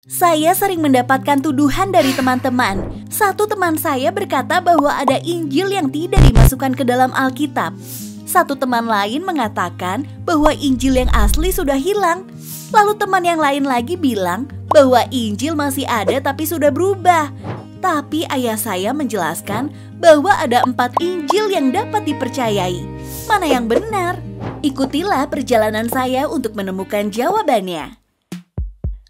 Saya sering mendapatkan tuduhan dari teman-teman. Satu teman saya berkata bahwa ada Injil yang tidak dimasukkan ke dalam Alkitab. Satu teman lain mengatakan bahwa Injil yang asli sudah hilang. Lalu teman yang lain lagi bilang bahwa Injil masih ada tapi sudah berubah. Tapi ayah saya menjelaskan bahwa ada 4 Injil yang dapat dipercayai. Mana yang benar? Ikutilah perjalanan saya untuk menemukan jawabannya.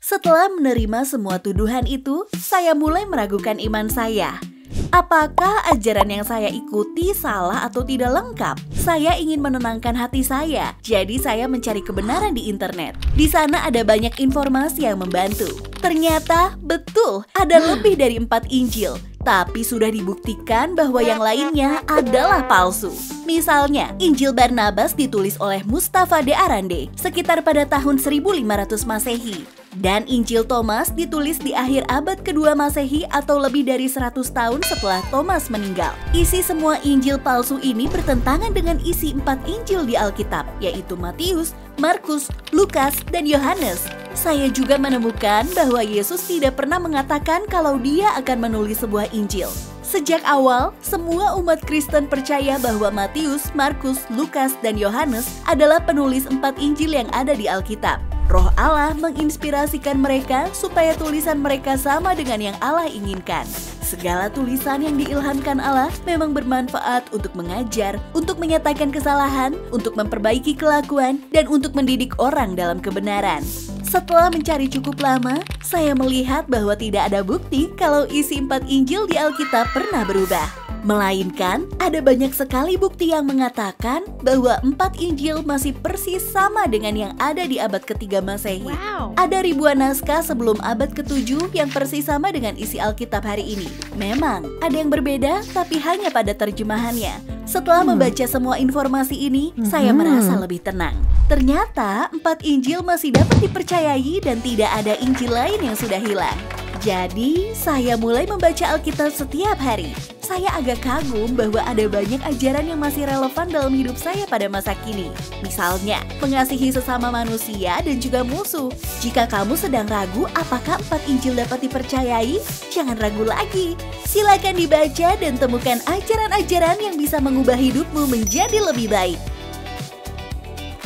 Setelah menerima semua tuduhan itu, saya mulai meragukan iman saya. Apakah ajaran yang saya ikuti salah atau tidak lengkap? Saya ingin menenangkan hati saya, jadi saya mencari kebenaran di internet. Di sana ada banyak informasi yang membantu. Ternyata betul ada lebih dari 4 Injil, tapi sudah dibuktikan bahwa yang lainnya adalah palsu. Misalnya, Injil Barnabas ditulis oleh Mustafa de Arande sekitar pada tahun 1500 Masehi. Dan Injil Thomas ditulis di akhir abad kedua Masehi atau lebih dari 100 tahun setelah Thomas meninggal. Isi semua Injil palsu ini bertentangan dengan isi 4 Injil di Alkitab, yaitu Matius, Markus, Lukas, dan Yohanes. Saya juga menemukan bahwa Yesus tidak pernah mengatakan kalau dia akan menulis sebuah Injil. Sejak awal, semua umat Kristen percaya bahwa Matius, Markus, Lukas, dan Yohanes adalah penulis 4 Injil yang ada di Alkitab. Roh Allah menginspirasikan mereka supaya tulisan mereka sama dengan yang Allah inginkan. Segala tulisan yang diilhamkan Allah memang bermanfaat untuk mengajar, untuk menyatakan kesalahan, untuk memperbaiki kelakuan, dan untuk mendidik orang dalam kebenaran. Setelah mencari cukup lama, saya melihat bahwa tidak ada bukti kalau isi 4 Injil di Alkitab pernah berubah. Melainkan, ada banyak sekali bukti yang mengatakan bahwa 4 Injil masih persis sama dengan yang ada di abad ketiga Masehi. Ada ribuan naskah sebelum abad ke-7 yang persis sama dengan isi Alkitab hari ini. Memang, ada yang berbeda tapi hanya pada terjemahannya. Setelah membaca semua informasi ini, saya merasa lebih tenang. Ternyata 4 Injil masih dapat dipercayai dan tidak ada Injil lain yang sudah hilang. Jadi, saya mulai membaca Alkitab setiap hari. Saya agak kagum bahwa ada banyak ajaran yang masih relevan dalam hidup saya pada masa kini. Misalnya, mengasihi sesama manusia dan juga musuh. Jika kamu sedang ragu apakah 4 Injil dapat dipercayai, jangan ragu lagi. Silakan dibaca dan temukan ajaran-ajaran yang bisa mengubah hidupmu menjadi lebih baik.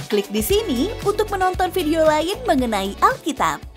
Klik di sini untuk menonton video lain mengenai Alkitab.